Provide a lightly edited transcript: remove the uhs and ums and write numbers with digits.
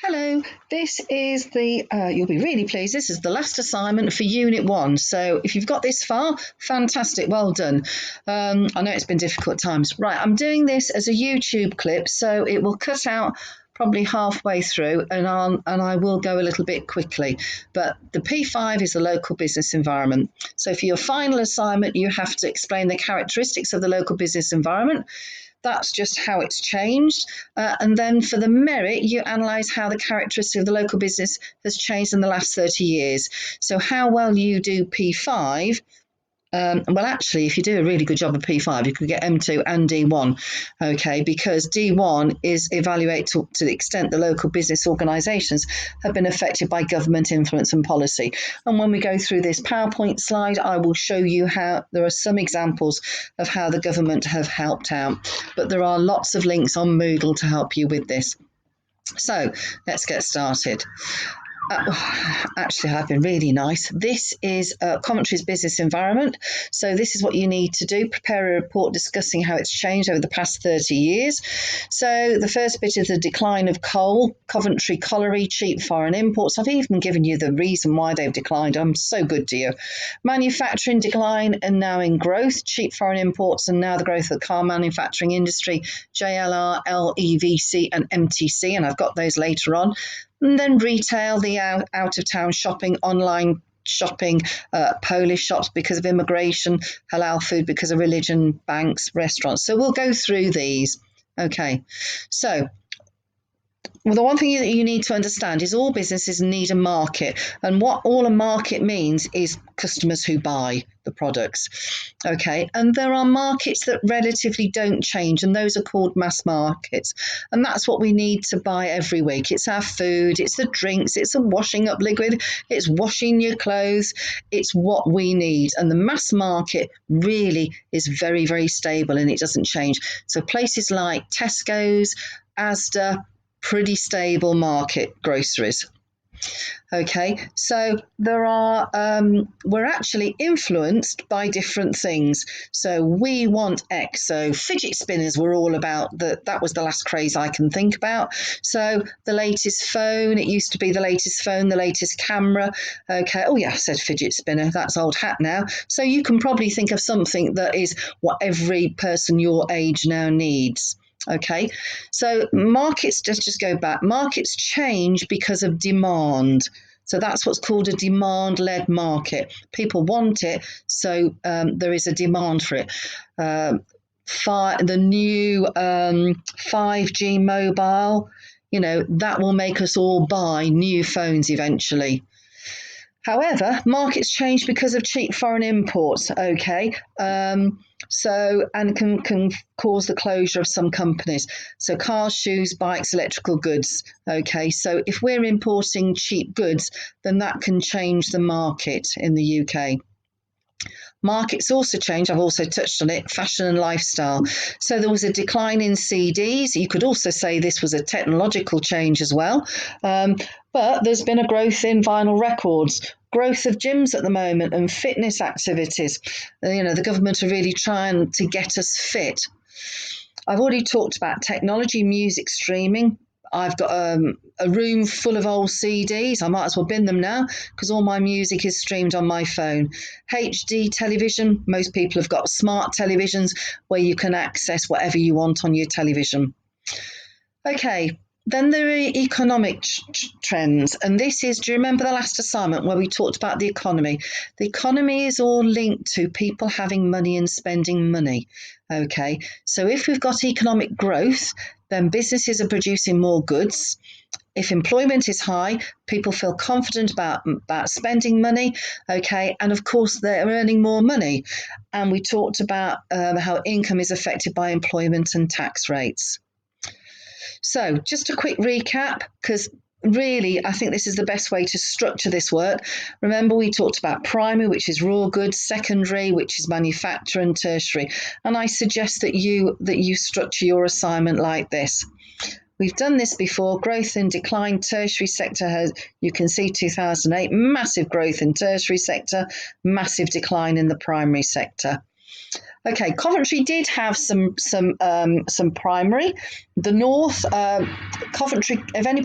Hello, this is you'll be really pleased, this is the last assignment for Unit 1. So if you've got this far, fantastic, well done. I know it's been difficult times. Right, I'm doing this as a YouTube clip, so it will cut out probably halfway through and I will go a little bit quickly. But the P5 is the local business environment. So for your final assignment, you have to explain the characteristics of the local business environment. That's just how it's changed. And then for the merit, you analyse how the characteristic of the local business has changed in the last 30 years. So how well you do P5. Well, actually, if you do a really good job of P5, you could get M2 and D1, okay, because D1 is evaluate to the extent the local business organisations have been affected by government influence and policy. And when we go through this PowerPoint slide, I will show you how there are some examples of how the government have helped out. But there are lots of links on Moodle to help you with this. So let's get started. Actually, I've been really nice. This is Coventry's business environment. So this is what you need to do. Prepare a report discussing how it's changed over the past 30 years. So the first bit is the decline of coal, Coventry colliery, cheap foreign imports. I've even given you the reason why they've declined. I'm so good to you. Manufacturing decline and now in growth, cheap foreign imports and now the growth of the car manufacturing industry, JLR, LEVC and MTC, and I've got those later on. And then retail, the out-of-town shopping, online shopping, Polish shops because of immigration, halal food because of religion, banks, restaurants. So we'll go through these. Okay, so well, the one thing that you need to understand is all businesses need a market, and what all a market means is customers who buy the products. Okay, and there are markets that relatively don't change, and those are called mass markets, and that's what we need to buy every week. It's our food, it's the drinks, it's a washing up liquid, it's washing your clothes, it's what we need, and the mass market really is very, very stable and it doesn't change. So places like Tesco's, Asda, pretty stable market groceries. Okay, so there are we're actually influenced by different things. So we want X. So fidget spinners were all about that was the last craze I can think about. So the latest phone, it used to be the latest phone, the latest camera. Okay, oh yeah, I said fidget spinner, that's old hat now. So you can probably think of something that is what every person your age now needs. Okay, so markets, just go back, markets change because of demand. So that's what's called a demand-led market. People want it, so there is a demand for it. The new 5G mobile, that will make us all buy new phones eventually. However, markets change because of cheap foreign imports, okay? And can cause the closure of some companies. So cars, shoes, bikes, electrical goods, okay? So if we're importing cheap goods, then that can change the market in the UK. Markets also change, I've also touched on it, fashion and lifestyle. So there was a decline in CDs. You could also say this was a technological change as well. But there's been a growth in vinyl records, growth of gyms at the moment and fitness activities. The government are really trying to get us fit. I've already talked about technology, music streaming. I've got a room full of old CDs. I might as well bin them now because all my music is streamed on my phone. HD television. Most people have got smart televisions where you can access whatever you want on your television. Okay, then there are economic trends. And this is, do you remember the last assignment where we talked about the economy? The economy is all linked to people having money and spending money. Okay, so if we've got economic growth, then businesses are producing more goods. If employment is high, people feel confident about spending money, okay, and of course they're earning more money. And we talked about how income is affected by employment and tax rates. So just a quick recap, because really, I think this is the best way to structure this work. Remember, we talked about primary, which is raw goods, secondary, which is manufacture, and tertiary. And I suggest that you structure your assignment like this. We've done this before. Growth and decline. Tertiary sector has, you can see 2008, massive growth in tertiary sector, massive decline in the primary sector. Okay, Coventry did have some primary. The north, Coventry, if anybody